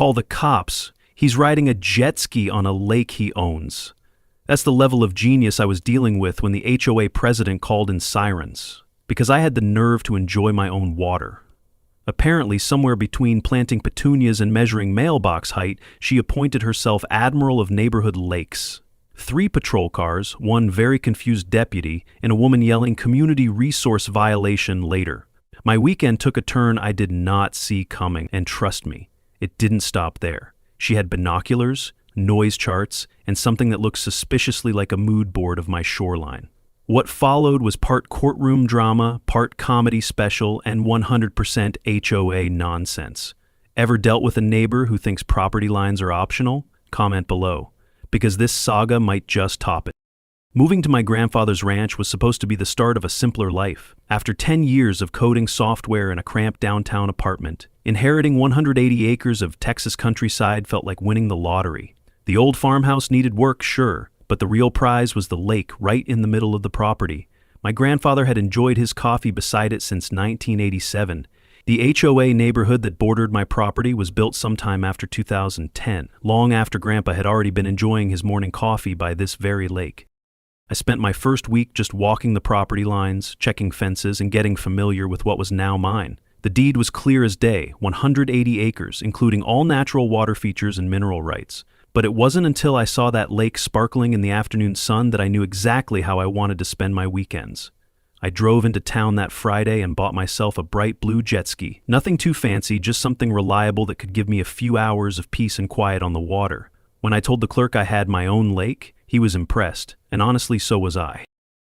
Call the cops. He's riding a jet ski on a lake he owns. That's the level of genius I was dealing with when the HOA president called in sirens, because I had the nerve to enjoy my own water. Apparently, somewhere between planting petunias and measuring mailbox height, she appointed herself Admiral of Neighborhood Lakes. 3 patrol cars, 1 very confused deputy, and a woman yelling community resource violation later. My weekend took a turn I did not see coming, and trust me, it didn't stop there. She had binoculars, noise charts, and something that looked suspiciously like a mood board of my shoreline. What followed was part courtroom drama, part comedy special, and 100% HOA nonsense. Ever dealt with a neighbor who thinks property lines are optional? Comment below, because this saga might just top it. Moving to my grandfather's ranch was supposed to be the start of a simpler life. After 10 years of coding software in a cramped downtown apartment, inheriting 180 acres of Texas countryside felt like winning the lottery. The old farmhouse needed work, sure, but the real prize was the lake right in the middle of the property. My grandfather had enjoyed his coffee beside it since 1987. The HOA neighborhood that bordered my property was built sometime after 2010, long after Grandpa had already been enjoying his morning coffee by this very lake. I spent my first week just walking the property lines, checking fences, and getting familiar with what was now mine. The deed was clear as day, 180 acres, including all natural water features and mineral rights. But it wasn't until I saw that lake sparkling in the afternoon sun that I knew exactly how I wanted to spend my weekends. I drove into town that Friday and bought myself a bright blue jet ski. Nothing too fancy, just something reliable that could give me a few hours of peace and quiet on the water. When I told the clerk I had my own lake, he was impressed, and honestly so was I.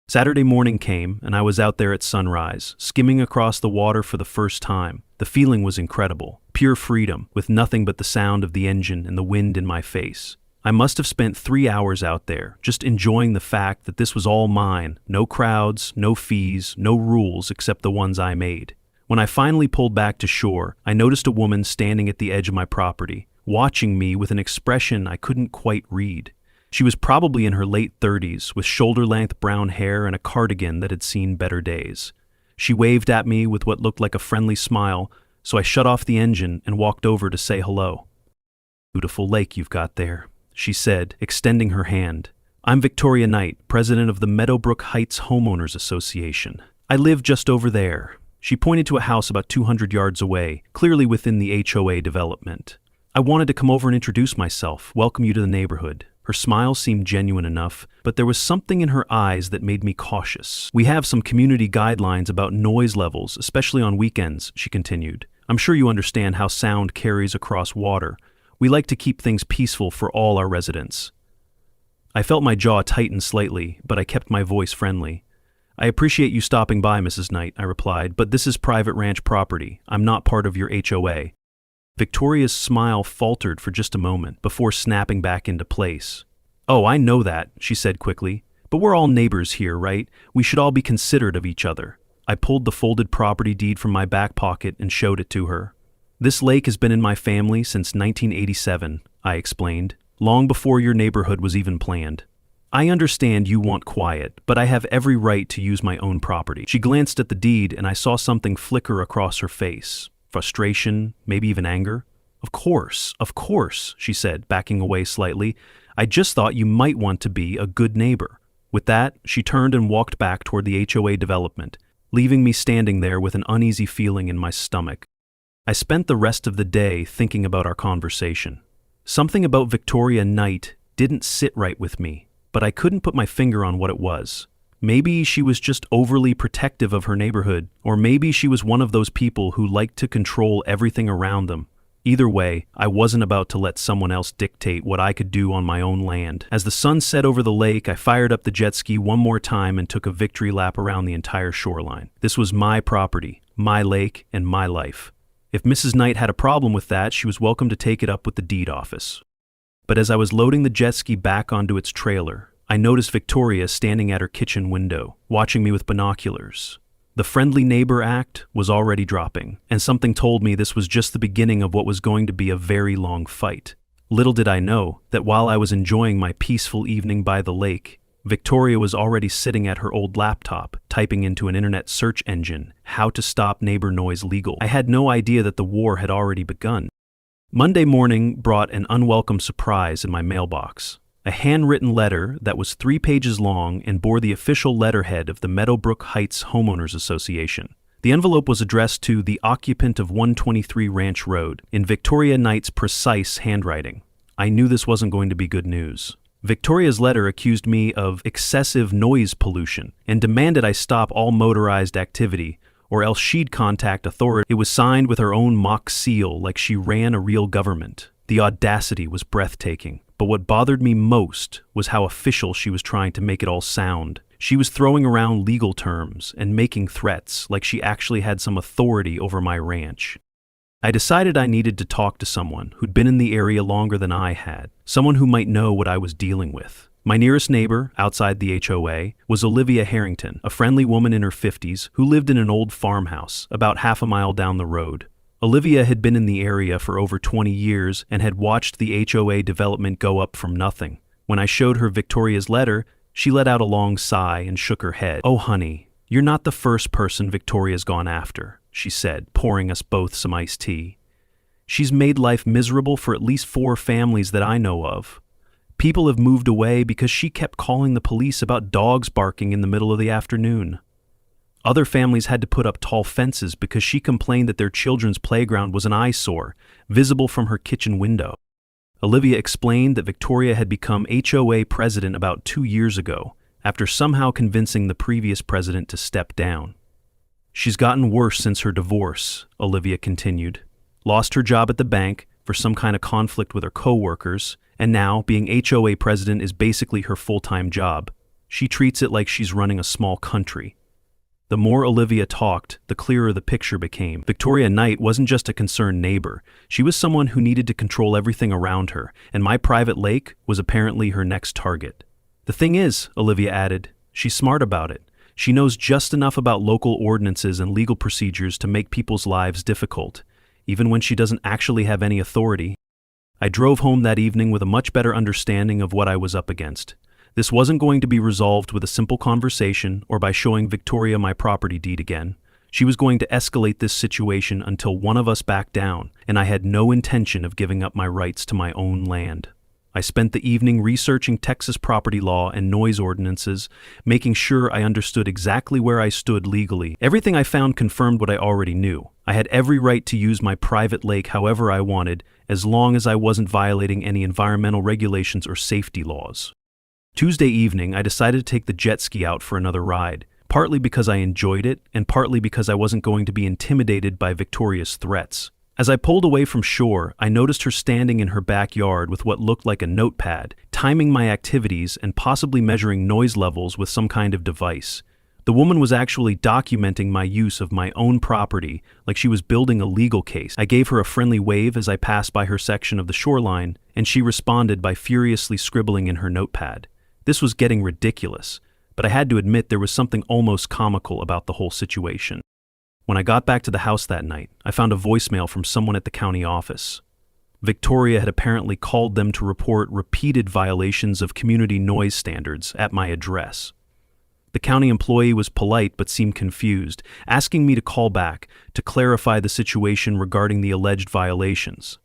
Saturday morning came, and I was out there at sunrise, skimming across the water for the first time. The feeling was incredible, pure freedom, with nothing but the sound of the engine and the wind in my face. I must have spent 3 hours out there, just enjoying the fact that this was all mine. No crowds, no fees, no rules except the ones I made. When I finally pulled back to shore, I noticed a woman standing at the edge of my property, watching me with an expression I couldn't quite read. She was probably in her late 30s, with shoulder-length brown hair and a cardigan that had seen better days. She waved at me with what looked like a friendly smile, so I shut off the engine and walked over to say hello. "Beautiful lake you've got there," she said, extending her hand. "I'm Victoria Knight, president of the Meadowbrook Heights Homeowners Association. I live just over there." She pointed to a house about 200 yards away, clearly within the HOA development. "I wanted to come over and introduce myself, welcome you to the neighborhood." Her smile seemed genuine enough, but there was something in her eyes that made me cautious. "We have some community guidelines about noise levels, especially on weekends," she continued. "I'm sure you understand how sound carries across water. We like to keep things peaceful for all our residents." I felt my jaw tighten slightly, but I kept my voice friendly. "I appreciate you stopping by, Mrs. Knight," I replied, "but this is private ranch property. I'm not part of your HOA. Victoria's smile faltered for just a moment before snapping back into place. "Oh, I know that," she said quickly. "But we're all neighbors here, right? We should all be considerate of each other." I pulled the folded property deed from my back pocket and showed it to her. "This lake has been in my family since 1987, I explained, long before your neighborhood was even planned. I understand you want quiet, but I have every right to use my own property." She glanced at the deed and I saw something flicker across her face. Frustration, maybe even anger. Of course, she said, backing away slightly. "I just thought you might want to be a good neighbor." With that, she turned and walked back toward the HOA development, leaving me standing there with an uneasy feeling in my stomach. I spent the rest of the day thinking about our conversation. Something about Victoria Knight didn't sit right with me, but I couldn't put my finger on what it was. Maybe she was just overly protective of her neighborhood, or maybe she was one of those people who liked to control everything around them. Either way, I wasn't about to let someone else dictate what I could do on my own land. As the sun set over the lake, I fired up the jet ski one more time and took a victory lap around the entire shoreline. This was my property, my lake, and my life. If Mrs. Knight had a problem with that, she was welcome to take it up with the deed office. But as I was loading the jet ski back onto its trailer, I noticed Victoria standing at her kitchen window, watching me with binoculars. The friendly neighbor act was already dropping, and something told me this was just the beginning of what was going to be a very long fight. Little did I know that while I was enjoying my peaceful evening by the lake, Victoria was already sitting at her old laptop, typing into an internet search engine, "How to stop neighbor noise legal." I had no idea that the war had already begun. Monday morning brought an unwelcome surprise in my mailbox. A handwritten letter that was 3 pages long and bore the official letterhead of the Meadowbrook Heights Homeowners Association. The envelope was addressed to the occupant of 123 Ranch Road in Victoria Knight's precise handwriting. I knew this wasn't going to be good news. Victoria's letter accused me of excessive noise pollution and demanded I stop all motorized activity, or else she'd contact authorities. It was signed with her own mock seal like she ran a real government. The audacity was breathtaking, but what bothered me most was how official she was trying to make it all sound. She was throwing around legal terms and making threats like she actually had some authority over my ranch. I decided I needed to talk to someone who'd been in the area longer than I had, someone who might know what I was dealing with. My nearest neighbor, outside the HOA, was Olivia Harrington, a friendly woman in her 50s who lived in an old farmhouse about half a mile down the road. Olivia had been in the area for over 20 years and had watched the HOA development go up from nothing. When I showed her Victoria's letter, she let out a long sigh and shook her head. "Oh, honey, you're not the first person Victoria's gone after," she said, pouring us both some iced tea. "She's made life miserable for at least 4 families that I know of. People have moved away because she kept calling the police about dogs barking in the middle of the afternoon. Other families had to put up tall fences because she complained that their children's playground was an eyesore, visible from her kitchen window." Olivia explained that Victoria had become HOA president about 2 years ago, after somehow convincing the previous president to step down. "She's gotten worse since her divorce," Olivia continued. "Lost her job at the bank for some kind of conflict with her co-workers, and now being HOA president is basically her full-time job. She treats it like she's running a small country." The more Olivia talked, the clearer the picture became. Victoria Knight wasn't just a concerned neighbor. She was someone who needed to control everything around her, and my private lake was apparently her next target. "The thing is," Olivia added, "she's smart about it. She knows just enough about local ordinances and legal procedures to make people's lives difficult, even when she doesn't actually have any authority." I drove home that evening with a much better understanding of what I was up against. This wasn't going to be resolved with a simple conversation or by showing Victoria my property deed again. She was going to escalate this situation until one of us backed down, and I had no intention of giving up my rights to my own land. I spent the evening researching Texas property law and noise ordinances, making sure I understood exactly where I stood legally. Everything I found confirmed what I already knew. I had every right to use my private lake however I wanted, as long as I wasn't violating any environmental regulations or safety laws. Tuesday evening, I decided to take the jet ski out for another ride, partly because I enjoyed it and partly because I wasn't going to be intimidated by Victoria's threats. As I pulled away from shore, I noticed her standing in her backyard with what looked like a notepad, timing my activities and possibly measuring noise levels with some kind of device. The woman was actually documenting my use of my own property like she was building a legal case. I gave her a friendly wave as I passed by her section of the shoreline, and she responded by furiously scribbling in her notepad. This was getting ridiculous, but I had to admit there was something almost comical about the whole situation. When I got back to the house that night, I found a voicemail from someone at the county office. Victoria had apparently called them to report repeated violations of community noise standards at my address. The county employee was polite but seemed confused, asking me to call back to clarify the situation regarding the alleged violations.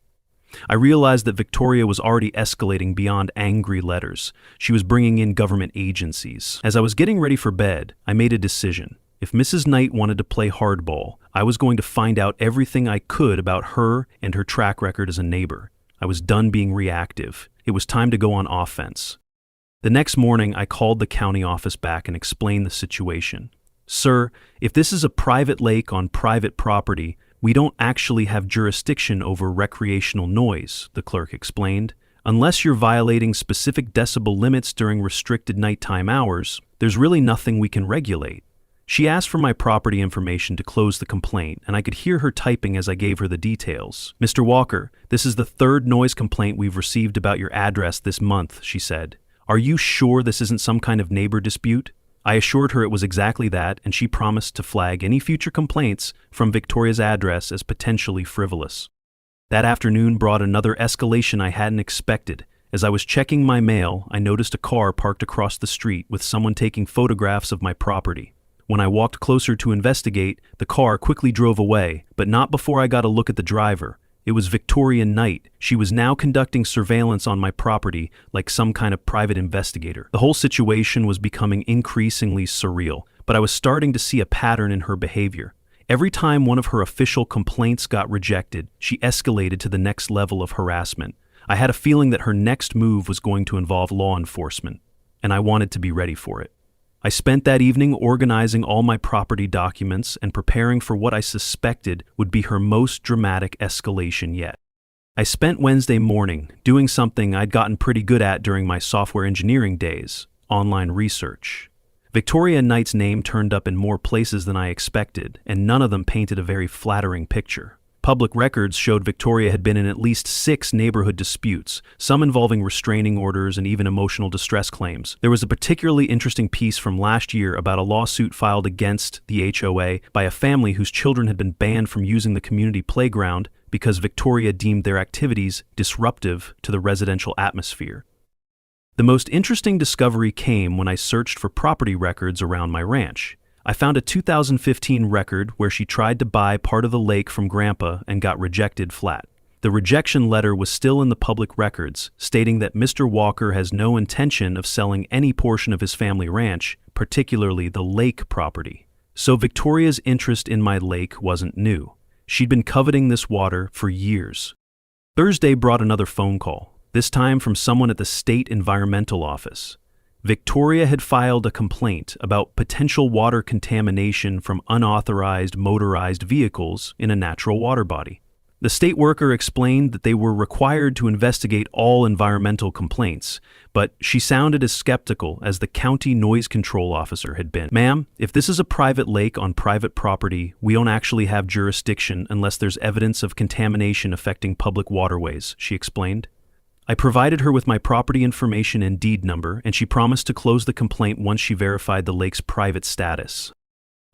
I realized that Victoria was already escalating beyond angry letters. She was bringing in government agencies. As I was getting ready for bed, I made a decision. If Mrs. Knight wanted to play hardball, I was going to find out everything I could about her and her track record as a neighbor. I was done being reactive. It was time to go on offense. The next morning, I called the county office back and explained the situation. "Sir, if this is a private lake on private property, we don't actually have jurisdiction over recreational noise," the clerk explained. "Unless you're violating specific decibel limits during restricted nighttime hours, there's really nothing we can regulate." She asked for my property information to close the complaint, and I could hear her typing as I gave her the details. "Mr. Walker, this is the 3rd noise complaint we've received about your address this month," she said. "Are you sure this isn't some kind of neighbor dispute?" I assured her it was exactly that, and she promised to flag any future complaints from Victoria's address as potentially frivolous. That afternoon brought another escalation I hadn't expected. As I was checking my mail, I noticed a car parked across the street with someone taking photographs of my property. When I walked closer to investigate, the car quickly drove away, but not before I got a look at the driver. It was Victoria Knight. She was now conducting surveillance on my property like some kind of private investigator. The whole situation was becoming increasingly surreal, but I was starting to see a pattern in her behavior. Every time one of her official complaints got rejected, she escalated to the next level of harassment. I had a feeling that her next move was going to involve law enforcement, and I wanted to be ready for it. I spent that evening organizing all my property documents and preparing for what I suspected would be her most dramatic escalation yet. I spent Wednesday morning doing something I'd gotten pretty good at during my software engineering days: online research. Victoria Knight's name turned up in more places than I expected, and none of them painted a very flattering picture. Public records showed Victoria had been in at least 6 neighborhood disputes, some involving restraining orders and even emotional distress claims. There was a particularly interesting piece from last year about a lawsuit filed against the HOA by a family whose children had been banned from using the community playground because Victoria deemed their activities disruptive to the residential atmosphere. The most interesting discovery came when I searched for property records around my ranch. I found a 2015 record where she tried to buy part of the lake from Grandpa and got rejected flat. The rejection letter was still in the public records, stating that Mr. Walker has no intention of selling any portion of his family ranch, particularly the lake property. So Victoria's interest in my lake wasn't new. She'd been coveting this water for years. Thursday brought another phone call, this time from someone at the state environmental office. Victoria had filed a complaint about potential water contamination from unauthorized motorized vehicles in a natural water body. The state worker explained that they were required to investigate all environmental complaints, but she sounded as skeptical as the county noise control officer had been. "Ma'am, if this is a private lake on private property, we don't actually have jurisdiction unless there's evidence of contamination affecting public waterways," she explained. I provided her with my property information and deed number, and she promised to close the complaint once she verified the lake's private status.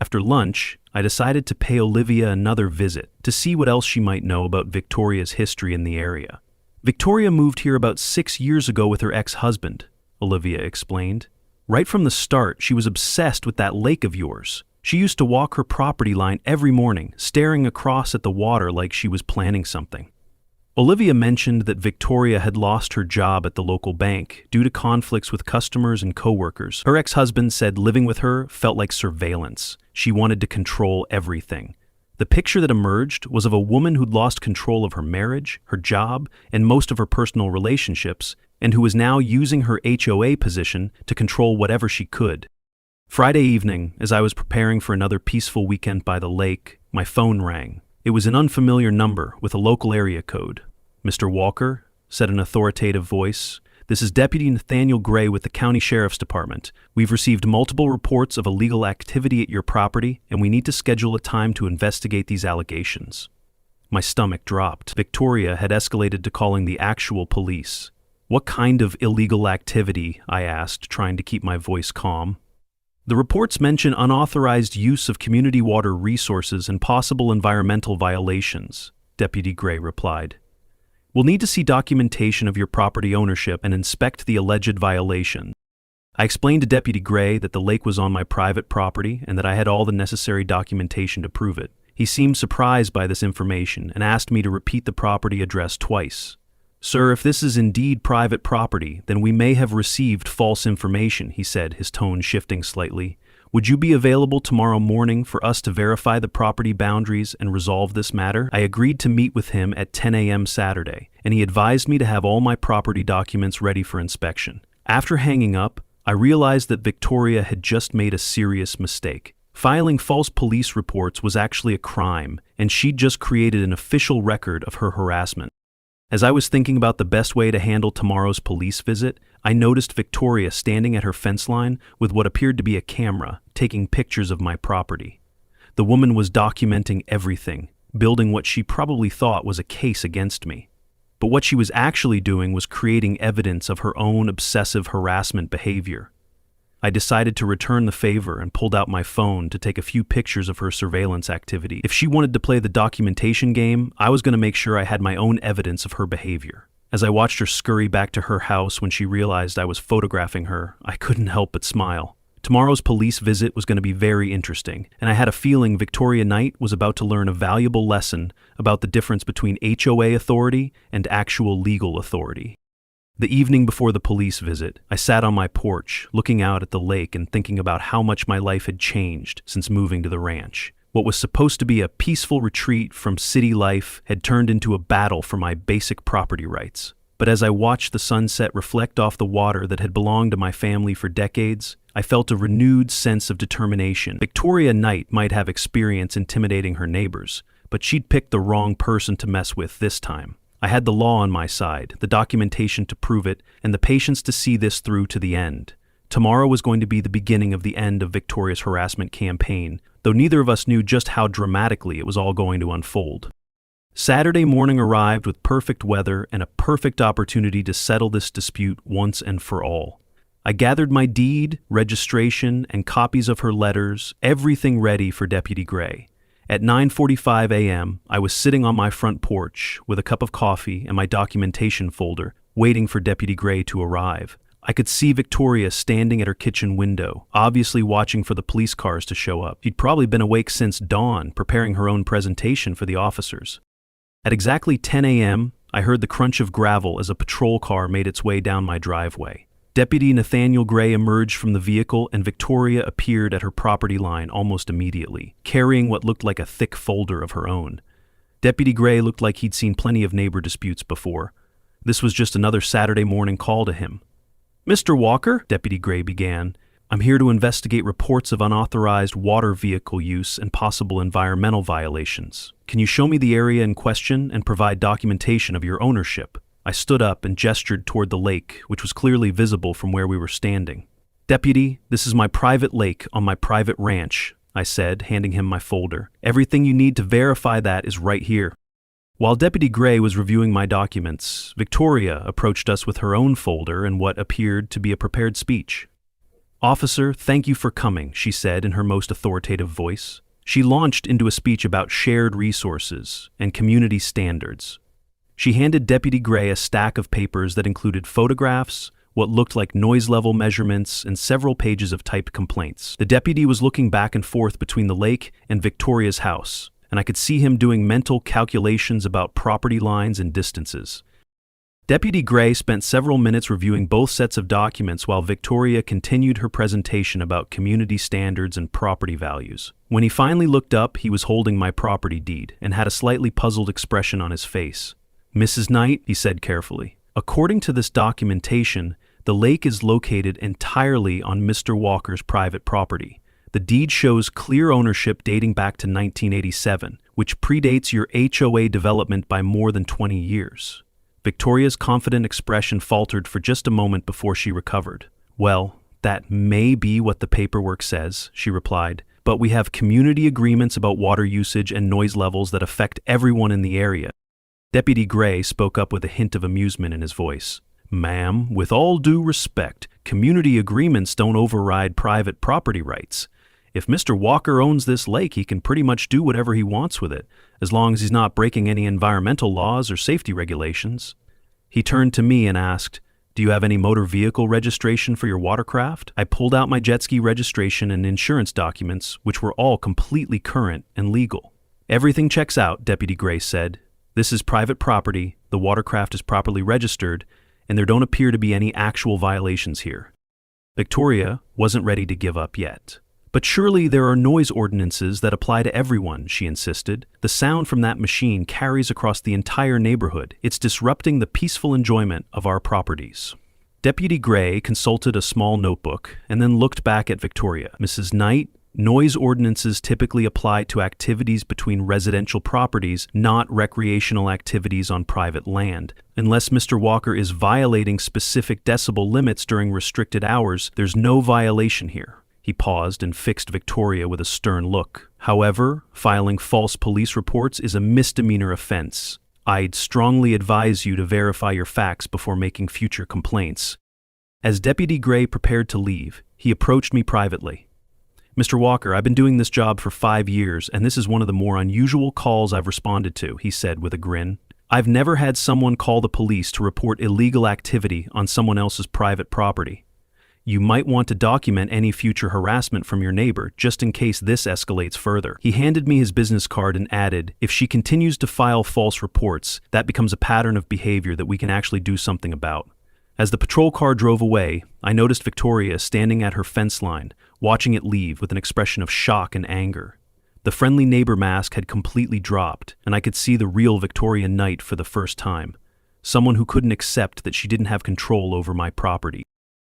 After lunch, I decided to pay Olivia another visit to see what else she might know about Victoria's history in the area. "Victoria moved here about 6 years ago with her ex-husband," Olivia explained. "Right from the start, she was obsessed with that lake of yours. She used to walk her property line every morning, staring across at the water like she was planning something." Olivia mentioned that Victoria had lost her job at the local bank due to conflicts with customers and coworkers. Her ex-husband said living with her felt like surveillance. She wanted to control everything. The picture that emerged was of a woman who'd lost control of her marriage, her job, and most of her personal relationships, and who was now using her HOA position to control whatever she could. Friday evening, as I was preparing for another peaceful weekend by the lake, my phone rang. It was an unfamiliar number with a local area code. "Mr. Walker," said an authoritative voice, "this is Deputy Nathaniel Gray with the County Sheriff's Department. We've received multiple reports of illegal activity at your property, and we need to schedule a time to investigate these allegations." My stomach dropped. Victoria had escalated to calling the actual police. "What kind of illegal activity?" I asked, trying to keep my voice calm. "The reports mention unauthorized use of community water resources and possible environmental violations," Deputy Gray replied. "We'll need to see documentation of your property ownership and inspect the alleged violation." I explained to Deputy Gray that the lake was on my private property and that I had all the necessary documentation to prove it. He seemed surprised by this information and asked me to repeat the property address twice. "Sir, if this is indeed private property, then we may have received false information," he said, his tone shifting slightly. "Would you be available tomorrow morning for us to verify the property boundaries and resolve this matter?" I agreed to meet with him at 10 a.m. Saturday, and he advised me to have all my property documents ready for inspection. After hanging up, I realized that Victoria had just made a serious mistake. Filing false police reports was actually a crime, and she'd just created an official record of her harassment. As I was thinking about the best way to handle tomorrow's police visit, I noticed Victoria standing at her fence line with what appeared to be a camera, taking pictures of my property. The woman was documenting everything, building what she probably thought was a case against me. But what she was actually doing was creating evidence of her own obsessive harassment behavior. I decided to return the favor and pulled out my phone to take a few pictures of her surveillance activity. If she wanted to play the documentation game, I was going to make sure I had my own evidence of her behavior. As I watched her scurry back to her house when she realized I was photographing her, I couldn't help but smile. Tomorrow's police visit was going to be very interesting, and I had a feeling Victoria Knight was about to learn a valuable lesson about the difference between HOA authority and actual legal authority. The evening before the police visit, I sat on my porch, looking out at the lake and thinking about how much my life had changed since moving to the ranch. What was supposed to be a peaceful retreat from city life had turned into a battle for my basic property rights. But as I watched the sunset reflect off the water that had belonged to my family for decades, I felt a renewed sense of determination. Victoria Knight might have experience intimidating her neighbors, but she'd picked the wrong person to mess with this time. I had the law on my side, the documentation to prove it, and the patience to see this through to the end. Tomorrow was going to be the beginning of the end of Victoria's harassment campaign, though neither of us knew just how dramatically it was all going to unfold. Saturday morning arrived with perfect weather and a perfect opportunity to settle this dispute once and for all. I gathered my deed, registration, and copies of her letters, everything ready for Deputy Gray. At 9:45 a.m., I was sitting on my front porch with a cup of coffee and my documentation folder, waiting for Deputy Gray to arrive. I could see Victoria standing at her kitchen window, obviously watching for the police cars to show up. She'd probably been awake since dawn, preparing her own presentation for the officers. At exactly 10 a.m., I heard the crunch of gravel as a patrol car made its way down my driveway. Deputy Nathaniel Gray emerged from the vehicle and Victoria appeared at her property line almost immediately, carrying what looked like a thick folder of her own. Deputy Gray looked like he'd seen plenty of neighbor disputes before. This was just another Saturday morning call to him. "Mr. Walker," Deputy Gray began, "I'm here to investigate reports of unauthorized water vehicle use and possible environmental violations. Can you show me the area in question and provide documentation of your ownership?" I stood up and gestured toward the lake, which was clearly visible from where we were standing. "Deputy, this is my private lake on my private ranch," I said, handing him my folder. "Everything you need to verify that is right here." While Deputy Gray was reviewing my documents, Victoria approached us with her own folder and what appeared to be a prepared speech. "Officer, thank you for coming," she said in her most authoritative voice. She launched into a speech about shared resources and community standards. She handed Deputy Gray a stack of papers that included photographs, what looked like noise level measurements, and several pages of typed complaints. The deputy was looking back and forth between the lake and Victoria's house, and I could see him doing mental calculations about property lines and distances. Deputy Gray spent several minutes reviewing both sets of documents while Victoria continued her presentation about community standards and property values. When he finally looked up, he was holding my property deed and had a slightly puzzled expression on his face. "Mrs. Knight," he said carefully, "according to this documentation, the lake is located entirely on Mr. Walker's private property. The deed shows clear ownership dating back to 1987, which predates your HOA development by more than 20 years. Victoria's confident expression faltered for just a moment before she recovered. "Well, that may be what the paperwork says," she replied, "but we have community agreements about water usage and noise levels that affect everyone in the area." Deputy Gray spoke up with a hint of amusement in his voice. "Ma'am, with all due respect, community agreements don't override private property rights. If Mr. Walker owns this lake, he can pretty much do whatever he wants with it, as long as he's not breaking any environmental laws or safety regulations." He turned to me and asked, "Do you have any motor vehicle registration for your watercraft?" I pulled out my jet ski registration and insurance documents, which were all completely current and legal. "Everything checks out," Deputy Gray said. "This is private property, the watercraft is properly registered, and there don't appear to be any actual violations here." Victoria wasn't ready to give up yet. "But surely there are noise ordinances that apply to everyone," she insisted. "The sound from that machine carries across the entire neighborhood. It's disrupting the peaceful enjoyment of our properties." Deputy Gray consulted a small notebook and then looked back at Victoria. "Mrs. Knight, noise ordinances typically apply to activities between residential properties, not recreational activities on private land. Unless Mr. Walker is violating specific decibel limits during restricted hours, there's no violation here." He paused and fixed Victoria with a stern look. "However, filing false police reports is a misdemeanor offense. I'd strongly advise you to verify your facts before making future complaints." As Deputy Gray prepared to leave, he approached me privately. "Mr. Walker, I've been doing this job for 5 years, and this is one of the more unusual calls I've responded to," he said with a grin. "I've never had someone call the police to report illegal activity on someone else's private property. You might want to document any future harassment from your neighbor, just in case this escalates further. He handed me his business card and added, if she continues to file false reports, that becomes a pattern of behavior that we can actually do something about. As the patrol car drove away, I noticed Victoria standing at her fence line, watching it leave with an expression of shock and anger. The friendly neighbor mask had completely dropped, and I could see the real Victoria Knight for the first time. Someone who couldn't accept that she didn't have control over my property.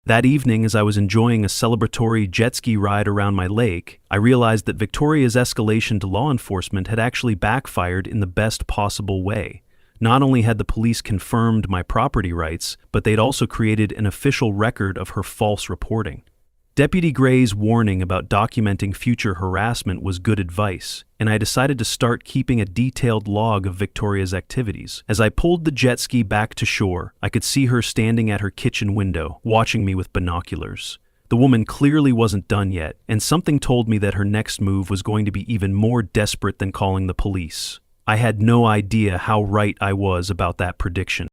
That evening, as I was enjoying a celebratory jet ski ride around my lake, I realized that Victoria's escalation to law enforcement had actually backfired in the best possible way. Not only had the police confirmed my property rights, but they'd also created an official record of her false reporting. Deputy Gray's warning about documenting future harassment was good advice, and I decided to start keeping a detailed log of Victoria's activities. As I pulled the jet ski back to shore, I could see her standing at her kitchen window, watching me with binoculars. The woman clearly wasn't done yet, and something told me that her next move was going to be even more desperate than calling the police. I had no idea how right I was about that prediction.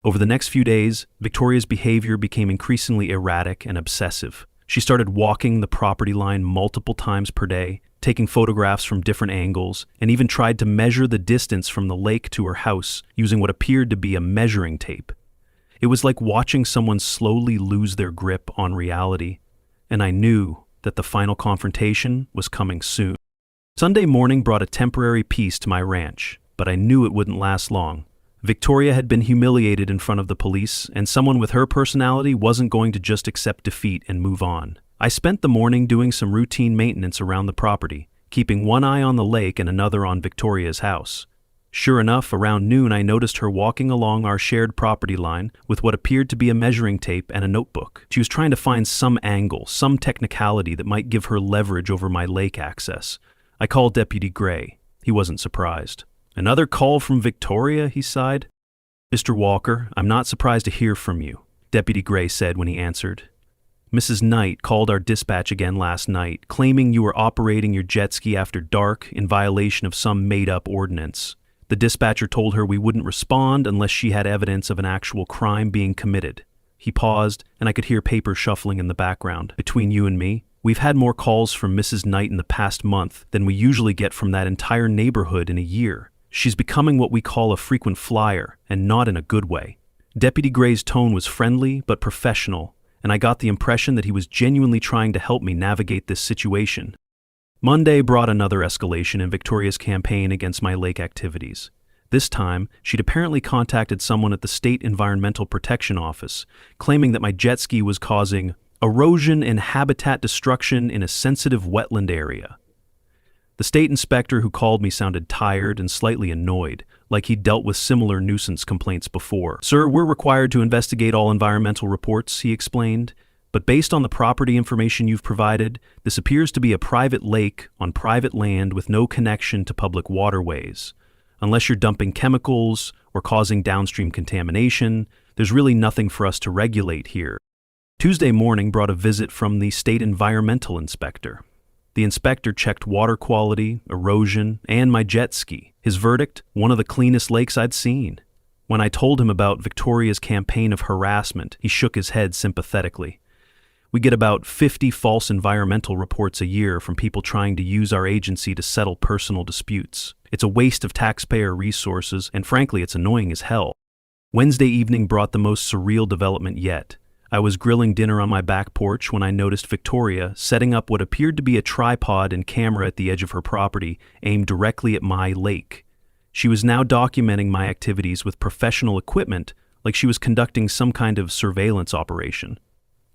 Over the next few days, Victoria's behavior became increasingly erratic and obsessive. She started walking the property line multiple times per day, taking photographs from different angles, and even tried to measure the distance from the lake to her house using what appeared to be a measuring tape. It was like watching someone slowly lose their grip on reality, and I knew that the final confrontation was coming soon. Sunday morning brought a temporary peace to my ranch, but I knew it wouldn't last long. Victoria had been humiliated in front of the police, and someone with her personality wasn't going to just accept defeat and move on. I spent the morning doing some routine maintenance around the property, keeping one eye on the lake and another on Victoria's house. Sure enough, around noon I noticed her walking along our shared property line with what appeared to be a measuring tape and a notebook. She was trying to find some angle, some technicality that might give her leverage over my lake access. I called Deputy Gray. He wasn't surprised. "Another call from Victoria?" he sighed. "Mr. Walker, I'm not surprised to hear from you," Deputy Gray said when he answered. "Mrs. Knight called our dispatch again last night, claiming you were operating your jet ski after dark in violation of some made-up ordinance. The dispatcher told her we wouldn't respond unless she had evidence of an actual crime being committed." He paused, and I could hear paper shuffling in the background. "Between you and me, we've had more calls from Mrs. Knight in the past month than we usually get from that entire neighborhood in a year. She's becoming what we call a frequent flyer, and not in a good way." Deputy Gray's tone was friendly but professional, and I got the impression that he was genuinely trying to help me navigate this situation. Monday brought another escalation in Victoria's campaign against my lake activities. This time, she'd apparently contacted someone at the State Environmental Protection Office, claiming that my jet ski was causing erosion and habitat destruction in a sensitive wetland area. The state inspector who called me sounded tired and slightly annoyed, like he'd dealt with similar nuisance complaints before. "Sir, we're required to investigate all environmental reports," he explained, "but based on the property information you've provided, this appears to be a private lake on private land with no connection to public waterways. Unless you're dumping chemicals or causing downstream contamination, there's really nothing for us to regulate here." Tuesday morning brought a visit from the state environmental inspector. The inspector checked water quality, erosion, and my jet ski. His verdict, one of the cleanest lakes I'd seen. When I told him about Victoria's campaign of harassment, he shook his head sympathetically. "We get about 50 false environmental reports a year from people trying to use our agency to settle personal disputes. It's a waste of taxpayer resources, and frankly, it's annoying as hell." Wednesday evening brought the most surreal development yet. I was grilling dinner on my back porch when I noticed Victoria setting up what appeared to be a tripod and camera at the edge of her property, aimed directly at my lake. She was now documenting my activities with professional equipment, like she was conducting some kind of surveillance operation.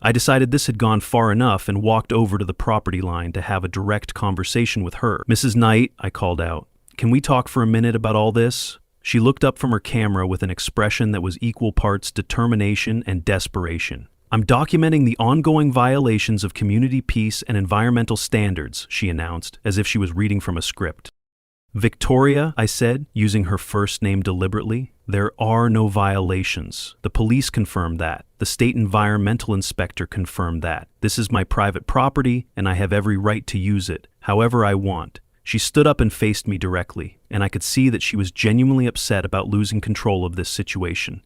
I decided this had gone far enough and walked over to the property line to have a direct conversation with her. "Mrs. Knight," I called out, "can we talk for a minute about all this?" She looked up from her camera with an expression that was equal parts determination and desperation. "I'm documenting the ongoing violations of community peace and environmental standards," she announced, as if she was reading from a script. "Victoria," I said, using her first name deliberately, "there are no violations. The police confirmed that. The state environmental inspector confirmed that. This is my private property, and I have every right to use it, however I want." She stood up and faced me directly, and I could see that she was genuinely upset about losing control of this situation.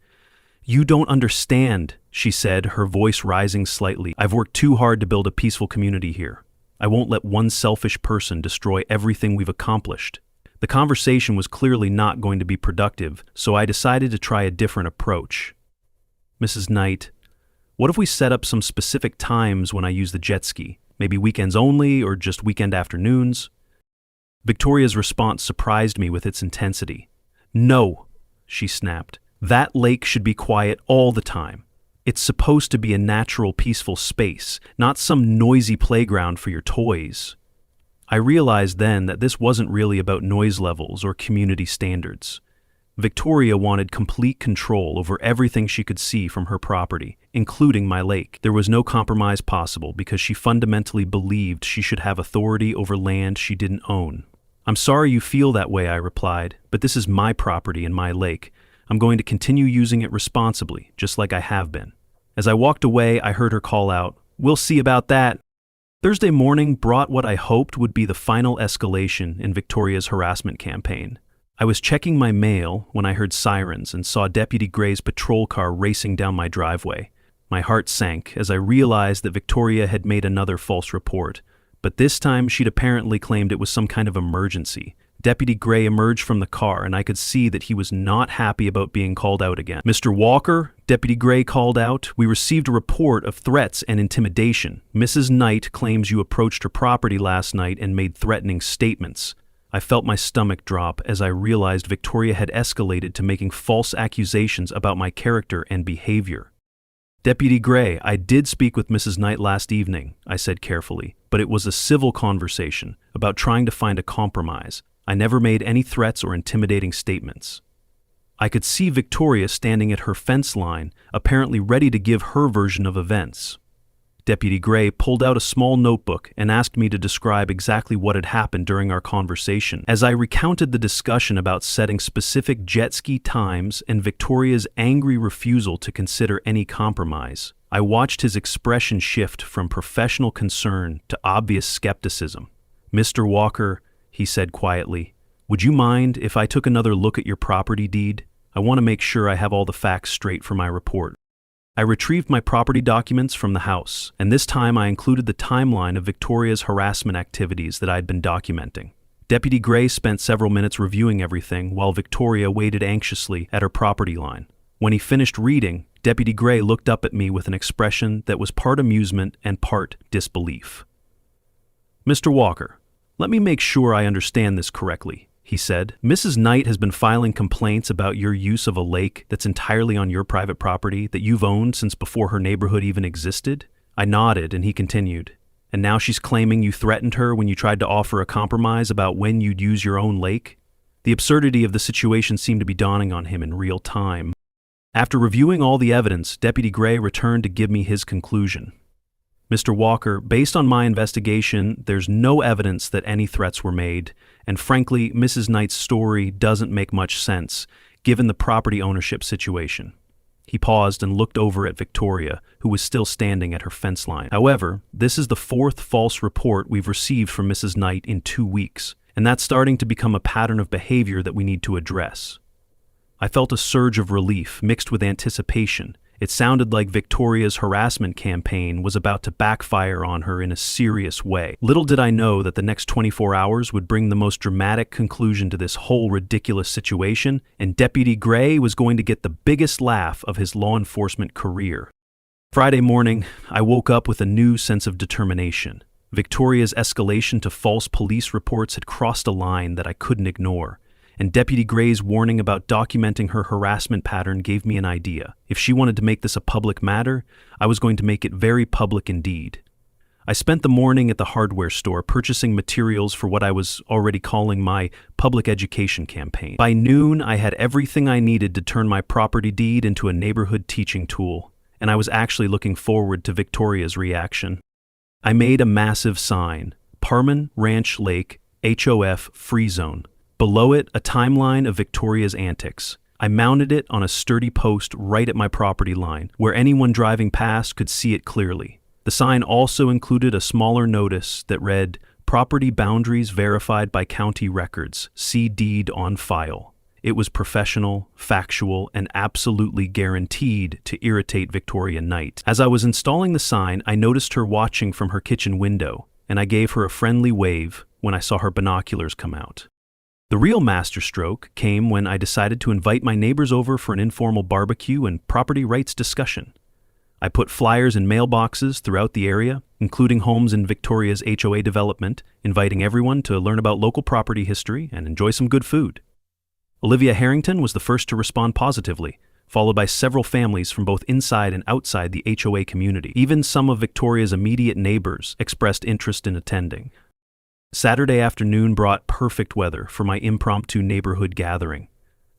"You don't understand," she said, her voice rising slightly. "I've worked too hard to build a peaceful community here. I won't let one selfish person destroy everything we've accomplished." The conversation was clearly not going to be productive, so I decided to try a different approach. "Mrs. Knight, what if we set up some specific times when I use the jet ski? Maybe weekends only, or just weekend afternoons?" Victoria's response surprised me with its intensity. "No," she snapped. "That lake should be quiet all the time. It's supposed to be a natural, peaceful space, not some noisy playground for your toys." I realized then that this wasn't really about noise levels or community standards. Victoria wanted complete control over everything she could see from her property, including my lake. There was no compromise possible because she fundamentally believed she should have authority over land she didn't own. "I'm sorry you feel that way," I replied, "but this is my property and my lake. I'm going to continue using it responsibly, just like I have been." As I walked away, I heard her call out, "We'll see about that." Thursday morning brought what I hoped would be the final escalation in Victoria's harassment campaign. I was checking my mail when I heard sirens and saw Deputy Gray's patrol car racing down my driveway. My heart sank as I realized that Victoria had made another false report, but this time she'd apparently claimed it was some kind of emergency. Deputy Gray emerged from the car, and I could see that he was not happy about being called out again. "Mr. Walker," Deputy Gray called out, "we received a report of threats and intimidation. Mrs. Knight claims you approached her property last night and made threatening statements." I felt my stomach drop as I realized Victoria had escalated to making false accusations about my character and behavior. "Deputy Gray, I did speak with Mrs. Knight last evening," I said carefully, "but it was a civil conversation about trying to find a compromise. I never made any threats or intimidating statements." I could see Victoria standing at her fence line, apparently ready to give her version of events. Deputy Gray pulled out a small notebook and asked me to describe exactly what had happened during our conversation. As I recounted the discussion about setting specific jet ski times and Victoria's angry refusal to consider any compromise, I watched his expression shift from professional concern to obvious skepticism. "Mr. Walker," he said quietly, "would you mind if I took another look at your property deed? I want to make sure I have all the facts straight for my report." I retrieved my property documents from the house, and this time I included the timeline of Victoria's harassment activities that I'd been documenting. Deputy Gray spent several minutes reviewing everything while Victoria waited anxiously at her property line. When he finished reading, Deputy Gray looked up at me with an expression that was part amusement and part disbelief. "Mr. Walker, let me make sure I understand this correctly," he said. "Mrs. Knight has been filing complaints about your use of a lake that's entirely on your private property that you've owned since before her neighborhood even existed?" I nodded, and he continued, "And now she's claiming you threatened her when you tried to offer a compromise about when you'd use your own lake?" The absurdity of the situation seemed to be dawning on him in real time. After reviewing all the evidence, Deputy Gray returned to give me his conclusion. "Mr. Walker, based on my investigation, there's no evidence that any threats were made, and frankly, Mrs. Knight's story doesn't make much sense, given the property ownership situation." He paused and looked over at Victoria, who was still standing at her fence line. "However, this is the fourth false report we've received from Mrs. Knight in 2 weeks, and that's starting to become a pattern of behavior that we need to address." I felt a surge of relief mixed with anticipation. It sounded like Victoria's harassment campaign was about to backfire on her in a serious way. Little did I know that the next 24 hours would bring the most dramatic conclusion to this whole ridiculous situation, and Deputy Gray was going to get the biggest laugh of his law enforcement career. Friday morning, I woke up with a new sense of determination. Victoria's escalation to false police reports had crossed a line that I couldn't ignore, and Deputy Gray's warning about documenting her harassment pattern gave me an idea. If she wanted to make this a public matter, I was going to make it very public indeed. I spent the morning at the hardware store purchasing materials for what I was already calling my public education campaign. By noon, I had everything I needed to turn my property deed into a neighborhood teaching tool, and I was actually looking forward to Victoria's reaction. I made a massive sign, Parman Ranch Lake, HOF Free Zone. Below it, a timeline of Victoria's antics. I mounted it on a sturdy post right at my property line, where anyone driving past could see it clearly. The sign also included a smaller notice that read, "Property boundaries verified by county records. See deed on file." It was professional, factual, and absolutely guaranteed to irritate Victoria Knight. As I was installing the sign, I noticed her watching from her kitchen window, and I gave her a friendly wave when I saw her binoculars come out. The real masterstroke came when I decided to invite my neighbors over for an informal barbecue and property rights discussion. I put flyers in mailboxes throughout the area, including homes in Victoria's HOA development, inviting everyone to learn about local property history and enjoy some good food. Olivia Harrington was the first to respond positively, followed by several families from both inside and outside the HOA community. Even some of Victoria's immediate neighbors expressed interest in attending. Saturday afternoon brought perfect weather for my impromptu neighborhood gathering.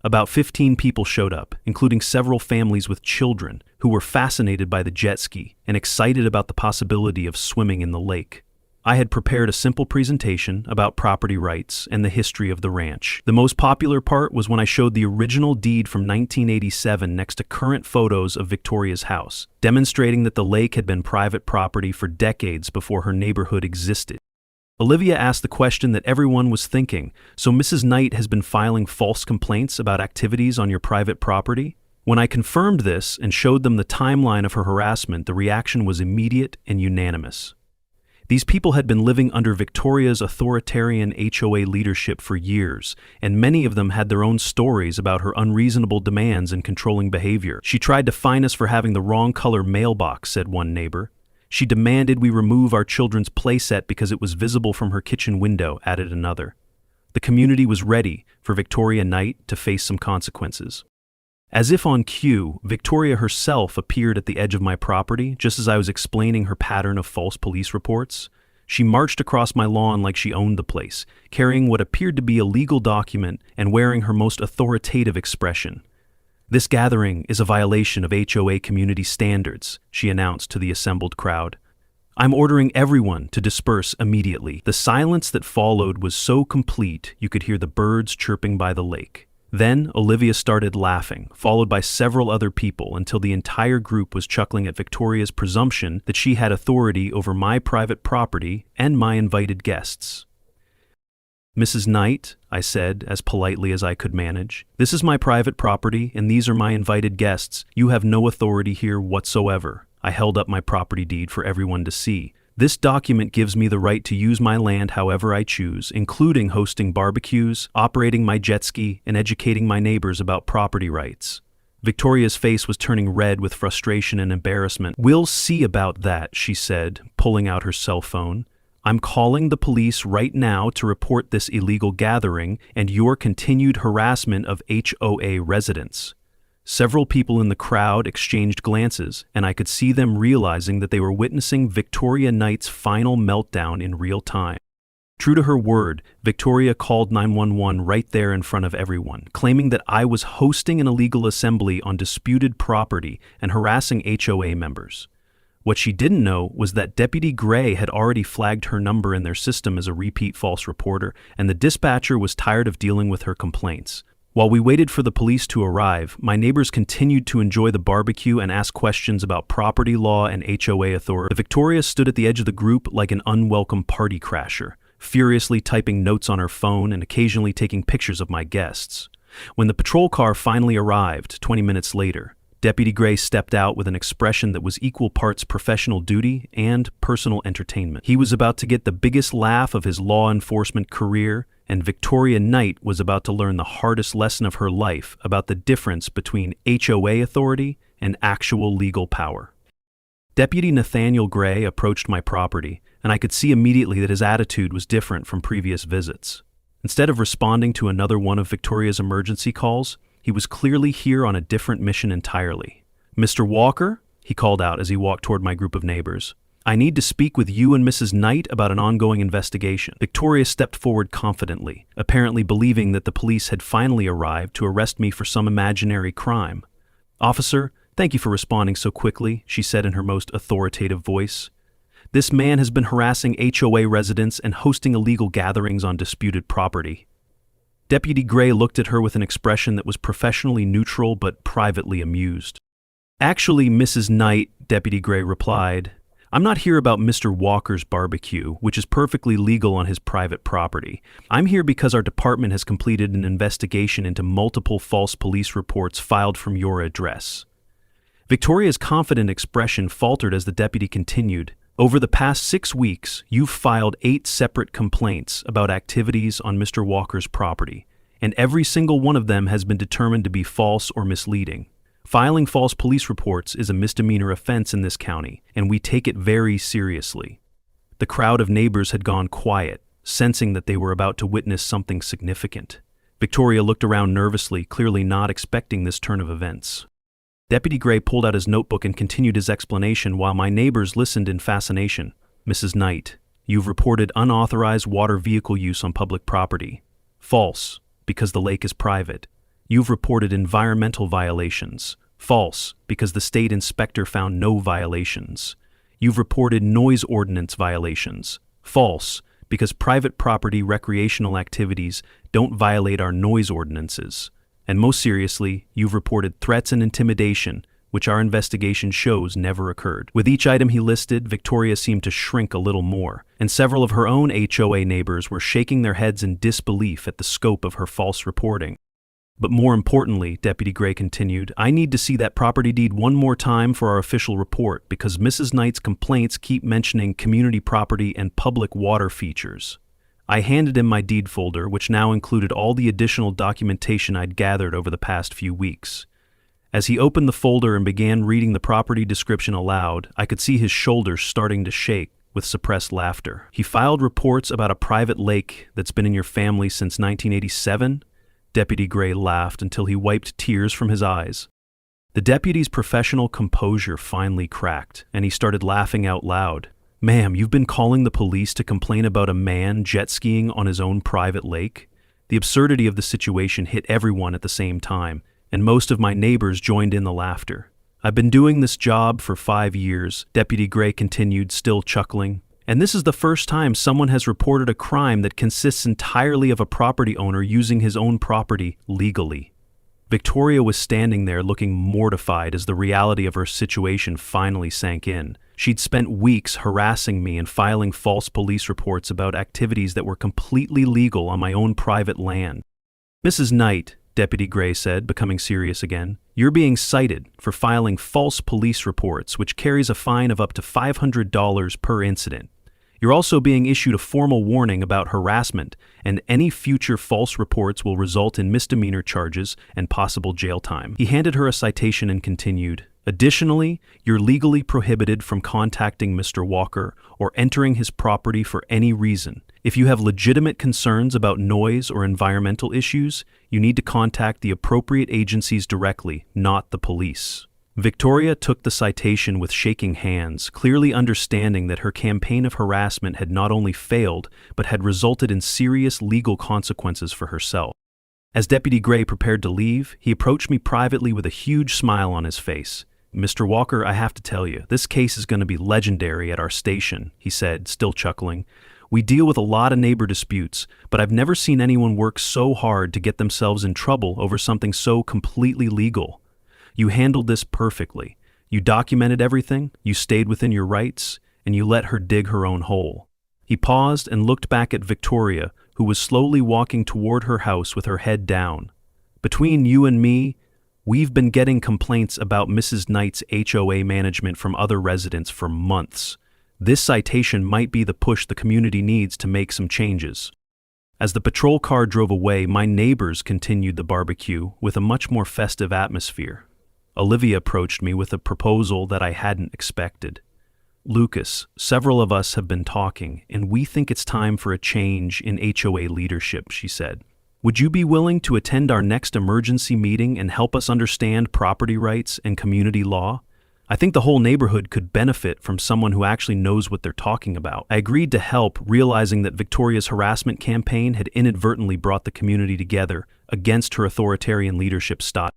About 15 people showed up, including several families with children who were fascinated by the jet ski and excited about the possibility of swimming in the lake. I had prepared a simple presentation about property rights and the history of the ranch. The most popular part was when I showed the original deed from 1987 next to current photos of Victoria's house, demonstrating that the lake had been private property for decades before her neighborhood existed. Olivia asked the question that everyone was thinking, so Mrs. Knight has been filing false complaints about activities on your private property? When I confirmed this and showed them the timeline of her harassment, the reaction was immediate and unanimous. These people had been living under Victoria's authoritarian HOA leadership for years, and many of them had their own stories about her unreasonable demands and controlling behavior. She tried to fine us for having the wrong color mailbox, said one neighbor. She demanded we remove our children's playset because it was visible from her kitchen window, added another. The community was ready for Victoria Knight to face some consequences. As if on cue, Victoria herself appeared at the edge of my property just as I was explaining her pattern of false police reports. She marched across my lawn like she owned the place, carrying what appeared to be a legal document and wearing her most authoritative expression. "This gathering is a violation of HOA community standards," she announced to the assembled crowd. "I'm ordering everyone to disperse immediately." The silence that followed was so complete you could hear the birds chirping by the lake. Then Olivia started laughing, followed by several other people, until the entire group was chuckling at Victoria's presumption that she had authority over my private property and my invited guests. "Mrs. Knight," I said, as politely as I could manage, "this is my private property and these are my invited guests. You have no authority here whatsoever." I held up my property deed for everyone to see. "This document gives me the right to use my land however I choose, including hosting barbecues, operating my jet ski, and educating my neighbors about property rights." Victoria's face was turning red with frustration and embarrassment. "We'll see about that," she said, pulling out her cell phone. "I'm calling the police right now to report this illegal gathering and your continued harassment of HOA residents." Several people in the crowd exchanged glances, and I could see them realizing that they were witnessing Victoria Knight's final meltdown in real time. True to her word, Victoria called 911 right there in front of everyone, claiming that I was hosting an illegal assembly on disputed property and harassing HOA members. What she didn't know was that Deputy Gray had already flagged her number in their system as a repeat false reporter, and the dispatcher was tired of dealing with her complaints. While we waited for the police to arrive, my neighbors continued to enjoy the barbecue and ask questions about property law and HOA authority. Victoria stood at the edge of the group like an unwelcome party crasher, furiously typing notes on her phone and occasionally taking pictures of my guests. When the patrol car finally arrived, 20 minutes later, Deputy Gray stepped out with an expression that was equal parts professional duty and personal entertainment. He was about to get the biggest laugh of his law enforcement career, and Victoria Knight was about to learn the hardest lesson of her life about the difference between HOA authority and actual legal power. Deputy Nathaniel Gray approached my property, and I could see immediately that his attitude was different from previous visits. Instead of responding to another one of Victoria's emergency calls, he was clearly here on a different mission entirely. "Mr. Walker," he called out as he walked toward my group of neighbors, "I need to speak with you and Mrs. Knight about an ongoing investigation." Victoria stepped forward confidently, apparently believing that the police had finally arrived to arrest me for some imaginary crime. "Officer, thank you for responding so quickly," she said in her most authoritative voice. "This man has been harassing HOA residents and hosting illegal gatherings on disputed property." Deputy Gray looked at her with an expression that was professionally neutral but privately amused. "Actually, Mrs. Knight," Deputy Gray replied, I'm not here about Mr. Walker's barbecue, which is perfectly legal on his private property. I'm here because our department has completed an investigation into multiple false police reports filed from your address. Victoria's confident expression faltered as the deputy continued. Over the past 6 weeks, you've filed 8 separate complaints about activities on Mr. Walker's property, and every single one of them has been determined to be false or misleading. Filing false police reports is a misdemeanor offense in this county, and we take it very seriously. The crowd of neighbors had gone quiet, sensing that they were about to witness something significant. Victoria looked around nervously, clearly not expecting this turn of events. Deputy Gray pulled out his notebook and continued his explanation while my neighbors listened in fascination. Mrs. Knight, you've reported unauthorized water vehicle use on public property. False, because the lake is private. You've reported environmental violations. False, because the state inspector found no violations. You've reported noise ordinance violations. False, because private property recreational activities don't violate our noise ordinances. And most seriously, you've reported threats and intimidation, which our investigation shows never occurred. With each item he listed, Victoria seemed to shrink a little more, and several of her own HOA neighbors were shaking their heads in disbelief at the scope of her false reporting. But more importantly, Deputy Gray continued, I need to see that property deed one more time for our official report because Mrs. Knight's complaints keep mentioning community property and public water features. I handed him my deed folder, which now included all the additional documentation I'd gathered over the past few weeks. As he opened the folder and began reading the property description aloud, I could see his shoulders starting to shake with suppressed laughter. He filed reports about a private lake that's been in your family since 1987? Deputy Gray laughed until he wiped tears from his eyes. The deputy's professional composure finally cracked, and he started laughing out loud. Ma'am, you've been calling the police to complain about a man jet skiing on his own private lake? The absurdity of the situation hit everyone at the same time, and most of my neighbors joined in the laughter. I've been doing this job for 5 years, Deputy Gray continued, still chuckling. And this is the first time someone has reported a crime that consists entirely of a property owner using his own property legally. Victoria was standing there looking mortified as the reality of her situation finally sank in. She'd spent weeks harassing me and filing false police reports about activities that were completely legal on my own private land. Mrs. Knight, Deputy Gray said, becoming serious again, you're being cited for filing false police reports, which carries a fine of up to $500 per incident. You're also being issued a formal warning about harassment, and any future false reports will result in misdemeanor charges and possible jail time. He handed her a citation and continued, additionally, you're legally prohibited from contacting Mr. Walker or entering his property for any reason. If you have legitimate concerns about noise or environmental issues, you need to contact the appropriate agencies directly, not the police. Victoria took the citation with shaking hands, clearly understanding that her campaign of harassment had not only failed, but had resulted in serious legal consequences for herself. As Deputy Gray prepared to leave, he approached me privately with a huge smile on his face. Mr. Walker, I have to tell you, this case is going to be legendary at our station, he said, still chuckling. We deal with a lot of neighbor disputes, but I've never seen anyone work so hard to get themselves in trouble over something so completely legal. You handled this perfectly. You documented everything, you stayed within your rights, and you let her dig her own hole. He paused and looked back at Victoria, who was slowly walking toward her house with her head down. Between you and me, we've been getting complaints about Mrs. Knight's HOA management from other residents for months. This citation might be the push the community needs to make some changes. As the patrol car drove away, my neighbors continued the barbecue with a much more festive atmosphere. Olivia approached me with a proposal that I hadn't expected. Lucas, several of us have been talking, and we think it's time for a change in HOA leadership, she said. Would you be willing to attend our next emergency meeting and help us understand property rights and community law? I think the whole neighborhood could benefit from someone who actually knows what they're talking about. I agreed to help, realizing that Victoria's harassment campaign had inadvertently brought the community together against her authoritarian leadership style.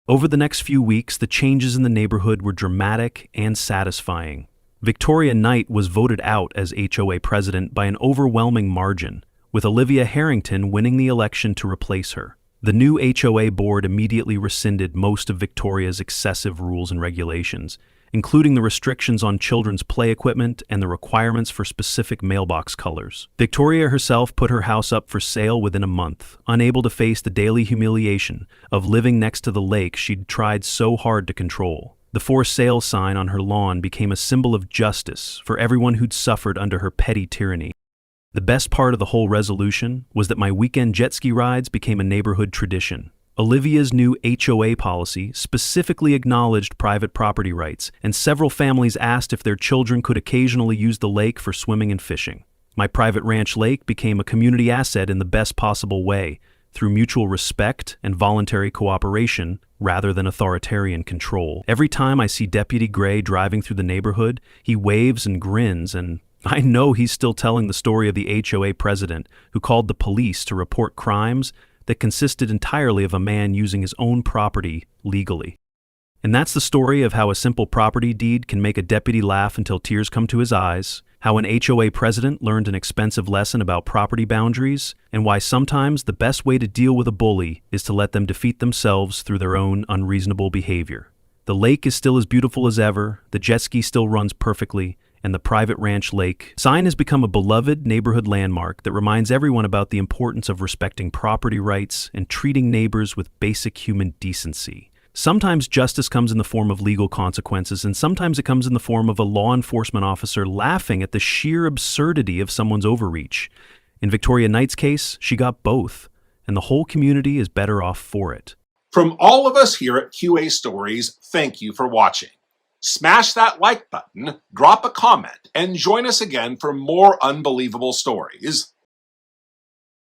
Over the next few weeks, the changes in the neighborhood were dramatic and satisfying. Victoria Knight was voted out as HOA president by an overwhelming margin, with Olivia Harrington winning the election to replace her. The new HOA board immediately rescinded most of Victoria's excessive rules and regulations, including the restrictions on children's play equipment and the requirements for specific mailbox colors. Victoria herself put her house up for sale within a month, unable to face the daily humiliation of living next to the lake she'd tried so hard to control. The for sale sign on her lawn became a symbol of justice for everyone who'd suffered under her petty tyranny. The best part of the whole resolution was that my weekend jet ski rides became a neighborhood tradition. Olivia's new HOA policy specifically acknowledged private property rights, and several families asked if their children could occasionally use the lake for swimming and fishing. My private ranch lake became a community asset in the best possible way, through mutual respect and voluntary cooperation rather than authoritarian control. Every time I see Deputy Gray driving through the neighborhood, he waves and grins, and I know he's still telling the story of the HOA president who called the police to report crimes that consisted entirely of a man using his own property legally. And that's the story of how a simple property deed can make a deputy laugh until tears come to his eyes, how an HOA president learned an expensive lesson about property boundaries, and why sometimes the best way to deal with a bully is to let them defeat themselves through their own unreasonable behavior. The lake is still as beautiful as ever, the jet ski still runs perfectly, and the private ranch lake sign has become a beloved neighborhood landmark that reminds everyone about the importance of respecting property rights and treating neighbors with basic human decency. Sometimes justice comes in the form of legal consequences, and sometimes it comes in the form of a law enforcement officer laughing at the sheer absurdity of someone's overreach. In Victoria Knight's case, she got both, and the whole community is better off for it. From all of us here at QA Stories, thank you for watching. Smash that like button, drop a comment, and join us again for more unbelievable stories.